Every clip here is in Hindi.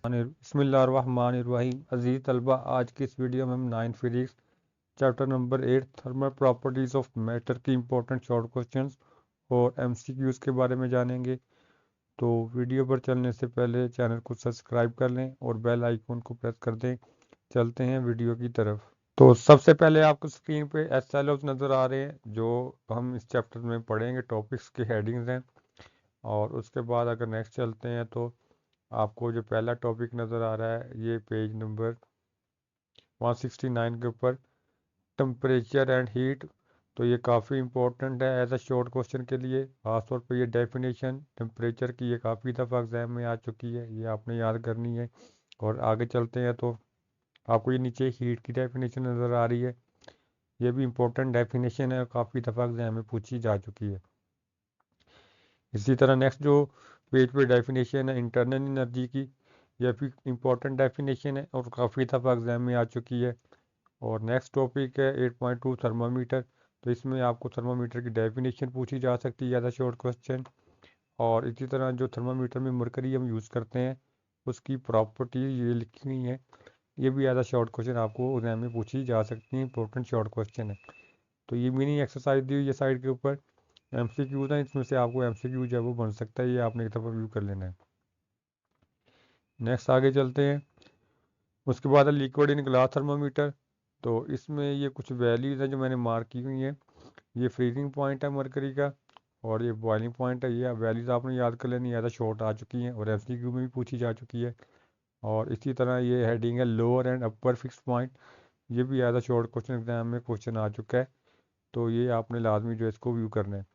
बिस्मिल्लाहिर्रहमानिर्रहीम। अजीज़ तलबा, आज की इस वीडियो में हम 9 physics chapter number 8 thermal properties of matter की इंपॉर्टेंट शॉर्ट क्वेश्चंस और एमसीक्यूज़ के बारे में जानेंगे। तो वीडियो पर चलने से पहले चैनल को सब्सक्राइब कर लें और बेल आइकन को प्रेस कर दें। चलते हैं वीडियो की तरफ। तो सबसे पहले आपको स्क्रीन पे एसएलओज नज़र आ रहे हैं जो हम इस चैप्टर में पढ़ेंगे, टॉपिक्स की हेडिंग्स हैं। और उसके बाद अगर नेक्स्ट चलते हैं तो आपको जो पहला टॉपिक नज़र आ रहा है ये पेज नंबर 169 के ऊपर टेम्परेचर एंड हीट। तो ये काफ़ी इंपॉर्टेंट है एज अ शॉर्ट क्वेश्चन के लिए। खासतौर पे ये डेफिनेशन टेम्परेचर की ये काफ़ी दफ़ा एग्जाम में आ चुकी है, ये आपने याद करनी है। और आगे चलते हैं तो आपको ये नीचे हीट की डेफिनेशन नज़र आ रही है, ये भी इंपॉर्टेंट डेफिनेशन है, काफ़ी दफ़ा एग्जाम में पूछी जा चुकी है। इसी तरह नेक्स्ट जो पेज पे डेफिनेशन है इंटरनल एनर्जी की, यह भी इंपॉर्टेंट डेफिनेशन है और काफ़ी दफ़ा एग्जाम में आ चुकी है। और नेक्स्ट टॉपिक है 8.2 थर्मामीटर। तो इसमें आपको थर्मामीटर की डेफिनेशन पूछी जा सकती है एज अ शॉर्ट क्वेश्चन। और इसी तरह जो थर्मामीटर में मरकरी हम यूज़ करते हैं उसकी प्रॉपर्टी ये लिखी हुई है, ये भी एज अ शॉर्ट क्वेश्चन आपको एग्जाम में पूछी जा सकती है, इंपॉर्टेंट शॉर्ट क्वेश्चन है। तो ये मिनी एक्सरसाइज दी हुई है साइड के ऊपर, एमसीक्यूज हैं, इसमें से आपको एमसीक्यू जो है वो बन सकता है, ये आपने एक दफ़ा व्यू कर लेना है। नेक्स्ट आगे चलते हैं। उसके बाद है लिक्विड इन ग्लास थर्मामीटर। तो इसमें ये कुछ वैल्यूज़ हैं जो मैंने मार्क की हुई हैं। ये फ्रीजिंग पॉइंट है मरकरी का और ये बॉइलिंग पॉइंट है। ये वैल्यूज़ आपने याद कर लेनी, ज़्यादा शॉर्ट आ चुकी हैं और एमसीक्यू में भी पूछी जा चुकी है। और इसी तरह ये हेडिंग है lower and upper fix point, ये भी ज़्यादा शॉर्ट क्वेश्चन एग्जाम में क्वेश्चन आ चुका है, तो ये आपने लाजमी जो है इसको व्यू करना है।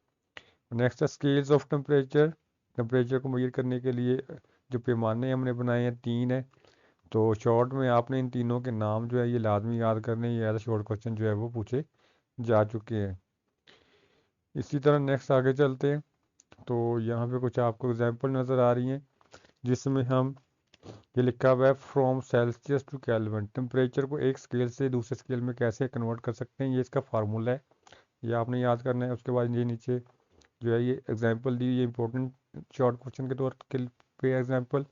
नेक्स्ट है स्केल्स ऑफ टेम्परेचर। टेम्परेचर को मेजर करने के लिए जो पैमाने हमने बनाए हैं 3 है, तो शॉर्ट में आपने इन तीनों के नाम जो है ये लाजमी याद करने, ये ऐसा शॉर्ट क्वेश्चन जो है वो पूछे जा चुके हैं। इसी तरह नेक्स्ट आगे चलते हैं। तो यहाँ पे कुछ आपको एग्जांपल नज़र आ रही हैं जिसमें हम ये लिखा हुआ है from Celsius to Kelvin, temperature को एक स्केल से दूसरे स्केल में कैसे कन्वर्ट कर सकते हैं, ये इसका फार्मूला है, ये आपने याद करना है। उसके बाद ये नीचे जो है ये एग्जांपल दी हुई है इंपॉर्टेंट शॉर्ट क्वेश्चन के तौर पे एग्जांपल।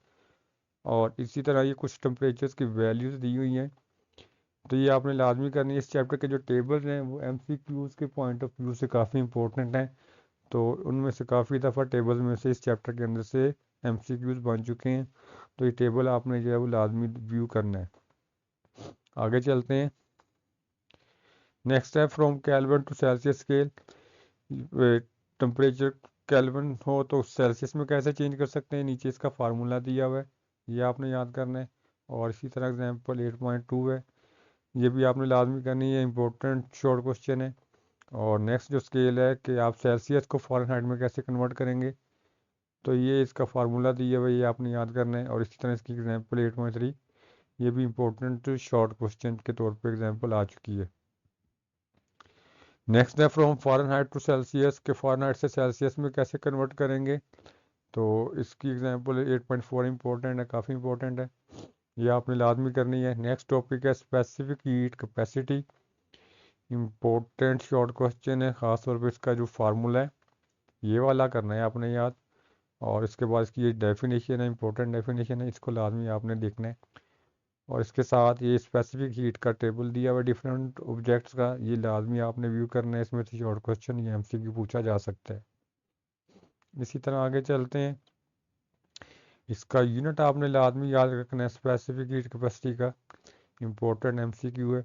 और इसी तरह ये कुछ टेम्परेचर्स की वैल्यूज़ दी हुई हैं, तो ये आपने लाजमी करनी है। इस चैप्टर के जो टेबल्स हैं वो एमसीक्यूज़ के पॉइंट ऑफ व्यू से काफ़ी इंपॉर्टेंट हैं, तो उनमें से काफ़ी दफ़ा टेबल्स में से इस चैप्टर के अंदर से एमसीक्यूज़ बन चुके हैं, तो ये टेबल आपने जो है वो लाजमी व्यू करना है। आगे चलते हैं। नेक्स्ट है from Kelvin to Celsius scale. Temperature Kelvin हो तो सेल्सियस में कैसे चेंज कर सकते हैं, नीचे इसका फार्मूला दिया हुआ है, ये आपने याद करना है। और इसी तरह एग्जांपल 8.2 है, ये भी आपने लाजमी करनी है, इंपॉर्टेंट शॉर्ट क्वेश्चन है। और नेक्स्ट जो स्केल है कि आप सेल्सियस को फ़ारेनहाइट में कैसे कन्वर्ट करेंगे, तो ये इसका फार्मूला दिया हुआ है, ये आपने याद करना है। और इसी तरह इसकी एग्जांपल 8.3, ये भी इंपॉर्टेंट शॉर्ट क्वेश्चन के तौर पे एग्जांपल आ चुकी है। नेक्स्ट है फ्रॉम फ़ारेनहाइट टू सेल्सियस, के फ़ारेनहाइट से सेल्सियस में कैसे कन्वर्ट करेंगे, तो इसकी एग्जांपल 8.4 इंपॉर्टेंट है, काफ़ी इंपॉर्टेंट है, ये आपने लाजमी करनी है। नेक्स्ट टॉपिक है specific heat capacity, important short question है, ख़ासतौर पर इसका जो फार्मूला है ये वाला करना है आपने याद। और इसके बाद इसकी ये डेफिनेशन है, इंपॉर्टेंट डेफिनेशन है, इसको लाजमी आपने देखना है। और इसके साथ ये स्पेसिफिक हीट का टेबल दिया हुआ डिफरेंट ऑब्जेक्ट्स का, ये लाजमी आपने व्यू करना है, इसमें से शॉर्ट क्वेश्चन ये एमसीक्यू पूछा जा सकता है। इसी तरह आगे चलते हैं। इसका यूनिट आपने लाजमी याद रखना है, स्पेसिफिक हीट कैपेसिटी का, इंपॉर्टेंट एमसीक्यू है।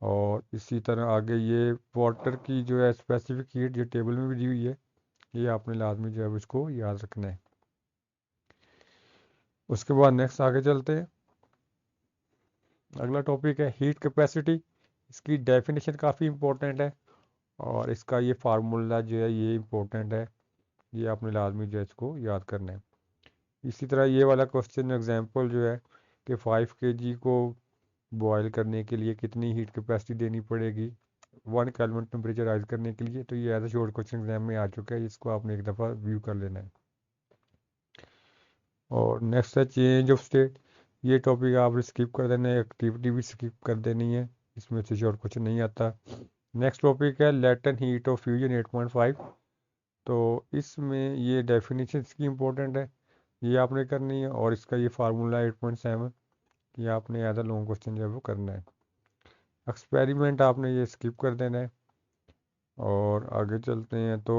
और इसी तरह आगे ये वाटर की जो है स्पेसिफिक हीट ये टेबल में भी दी हुई है, ये आपने लाजमी जो है इसको याद रखना है। उसके बाद नेक्स्ट आगे चलते हैं। अगला टॉपिक है हीट कैपेसिटी। इसकी डेफिनेशन काफ़ी इंपॉर्टेंट है और इसका ये फार्मूला जो है ये इंपॉर्टेंट है, ये आपने लाजमी जो है इसको याद करना है। इसी तरह ये वाला क्वेश्चन एग्जांपल जो है कि 5 kg को बॉयल करने के लिए कितनी हीट कैपेसिटी देनी पड़ेगी 1 केल्विन टेम्परेचर राइज करने के लिए, तो ये as a short question exam में आ चुका है, इसको आपने एक दफ़ा व्यू कर लेना है। और नेक्स्ट है चेंज ऑफ स्टेट, ये टॉपिक आप स्किप कर देना है, एक्टिविटी भी स्किप कर देनी है, इसमें से शॉर्ट क्वेश्चन नहीं आता। नेक्स्ट टॉपिक है लेटेंट हीट ऑफ फ्यूजन 8.5। तो इसमें ये डेफिनेशन की इंपॉर्टेंट है, ये आपने करनी है, और इसका ये फार्मूला 8.7 ये आपने एज अ लॉन्ग क्वेश्चन जो है वो करना है। एक्सपेरिमेंट आपने ये स्किप कर देना है। और आगे चलते हैं तो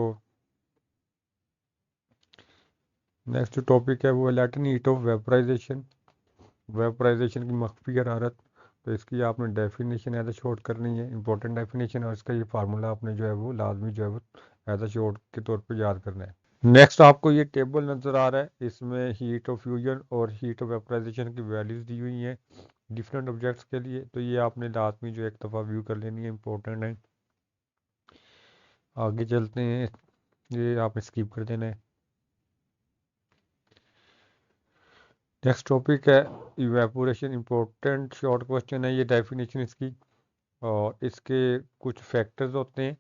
नेक्स्ट जो टॉपिक है वो latent heat of vaporisation. Vaporisation की मख्फी हरारत। तो इसकी आपने डेफिनेशन एज अ शॉर्ट करनी है, इंपॉर्टेंट डेफिनेशन, और इसका ये फार्मूला आपने जो है वो लाजमी जो है वो एज अ शॉर्ट के तौर पे याद करना है। नेक्स्ट आपको ये टेबल नज़र आ रहा है, इसमें हीट ऑफ फ्यूजन और हीट ऑफ वेपराइजेशन की वैल्यूज़ दी हुई हैं डिफरेंट ऑब्जेक्ट्स के लिए। तो ये आपने लाजमी जो एक दफ़ा व्यू कर लेनी है, इंपॉर्टेंट है। आगे चलते हैं, ये आपने स्किप कर देना है। नेक्स्ट टॉपिक है इवेपोरेशन, इंपॉर्टेंट शॉर्ट क्वेश्चन है ये, डेफिनेशन इसकी और इसके कुछ फैक्टर्स होते हैं।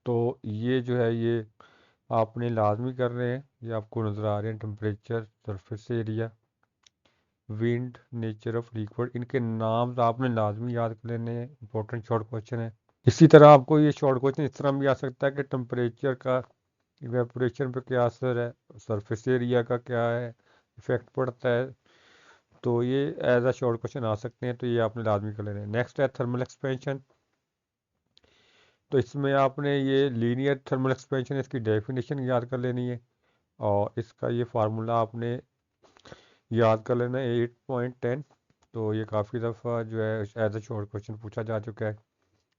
तो ये जो है ये आपने लाजमी कर रहे हैं, ये आपको नज़र आ रहे हैं, temperature, surface area, wind, nature of liquid, इनके नाम आपने लाजमी याद कर लेने हैं, इंपॉर्टेंट शॉर्ट क्वेश्चन है। इसी तरह आपको ये शॉर्ट क्वेश्चन इस तरह भी आ सकता है कि टेम्परेचर का इवेपोरेशन पे क्या असर है, सरफेस एरिया का क्या है इफेक्ट पड़ता है। तो ये एज अ शॉर्ट क्वेश्चन आ सकते हैं, तो ये आपने लाजमी कर लेना है। नेक्स्ट है थर्मल एक्सपेंशन। तो इसमें आपने ये लीनियर थर्मल एक्सपेंशन, इसकी डेफिनेशन याद कर लेनी है, और इसका ये फार्मूला आपने याद कर लेना है 8.10। तो ये काफ़ी दफ़ा जो है एज अ शॉर्ट क्वेश्चन पूछा जा चुका है।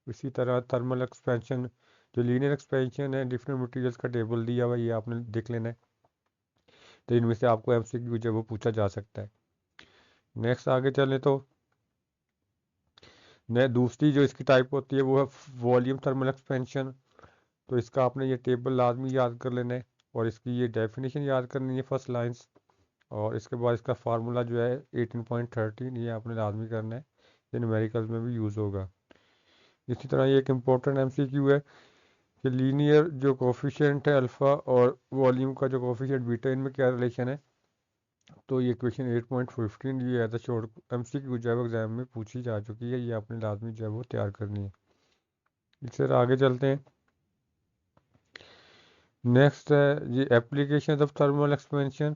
इसी तरह थर्मल एक्सपेंशन, जो लीनियर एक्सपेंशन है, डिफरेंट मटेरियल्स का टेबल दिया हुआ है, ये आपने देख लेना है। तो इनमें से आपको एमसीक्यू जो है वो पूछा जा सकता है। नेक्स्ट आगे चलें तो दूसरी जो इसकी टाइप होती है वो है वॉल्यूम थर्मल एक्सपेंशन। तो इसका आपने ये टेबल लाजमी याद कर लेना है, और इसकी ये डेफिनेशन याद करनी है फर्स्ट लाइंस, और इसके बाद इसका फार्मूला जो है 18.13 ये आपने लाजमी करना है, ये न्यूमेरिकल्स में भी यूज़ होगा। इसी तरह ये एक इम्पोर्टेंट एमसीक्यू है कि लीनियर जो कोफिशिएंट है अल्फ़ा और वॉल्यूम का जो कोफिशिएंट बीटा, इनमें क्या रिलेशन है। तो ये क्वेश्चन 8.15 ये एज अ शॉर्ट एमसीक्यू जो है एग्जाम में पूछी जा चुकी है, ये आपने लाजमी जो है वो तैयार करनी है। इससे आगे चलते हैं। नेक्स्ट है ये एप्लीकेशन ऑफ थर्मल एक्सपेंशन।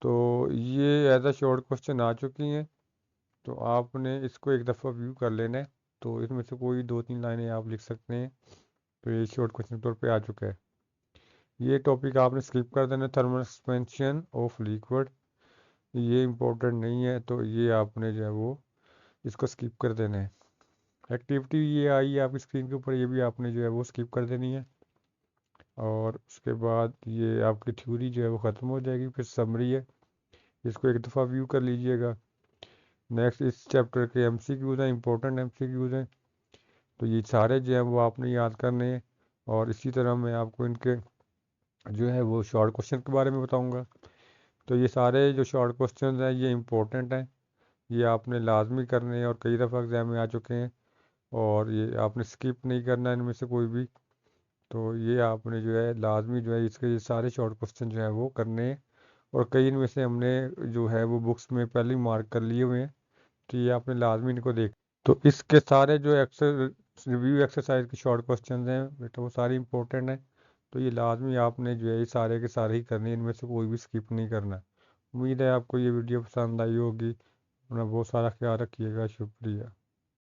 तो ये एज अ शॉर्ट क्वेश्चन आ चुकी हैं, तो आपने इसको एक दफ़ा व्यू कर लेना है। तो इसमें से कोई 2-3 लाइनें आप लिख सकते हैं, तो ये शॉर्ट क्वेश्चन के तौर पे आ चुका है। ये टॉपिक आपने स्किप कर देना, थर्मल एक्सपेंशन ऑफ लिक्विड, ये इम्पोर्टेंट नहीं है, तो ये आपने जो है वो इसको स्किप कर देना है। एक्टिविटी ये आई है आपकी स्क्रीन के ऊपर, ये भी आपने जो है वो स्किप कर देनी है। और उसके बाद ये आपकी थ्योरी जो है वो ख़त्म हो जाएगी, फिर समरी है, इसको एक दफ़ा व्यू कर लीजिएगा। नेक्स्ट इस चैप्टर के एमसीक्यूज़ हैं, इंपॉर्टेंट एमसीक्यूज़ हैं, तो ये सारे जो हैं वो आपने याद करने हैं। और इसी तरह मैं आपको इनके जो है वो शॉर्ट क्वेश्चन के बारे में बताऊंगा। तो ये सारे जो शॉर्ट क्वेश्चन हैं ये इंपॉर्टेंट हैं, ये आपने लाजमी करने हैं, और कई दफ़ा एग्ज़ाम में आ चुके हैं, और ये आपने स्किप नहीं करना है इनमें से कोई भी। तो ये आपने जो है लाजमी जो है इसके ये सारे शॉर्ट क्वेश्चन जो है वो करने हैं, और कई इनमें से हमने जो है वो बुक्स में पहले ही मार्क कर लिए हुए हैं, तो ये आपने लाजमी इनको देख। तो इसके सारे जो रिव्यू एक्सरसाइज के शॉर्ट क्वेश्चन हैं बेटा वो सारे इंपॉर्टेंट हैं, तो ये लाजमी आपने जो है ये सारे के सारे ही करने हैं, इनमें से कोई भी स्किप नहीं करना। उम्मीद है आपको ये वीडियो पसंद आई होगी। अपना बहुत सारा ख्याल रखिएगा, शुक्रिया।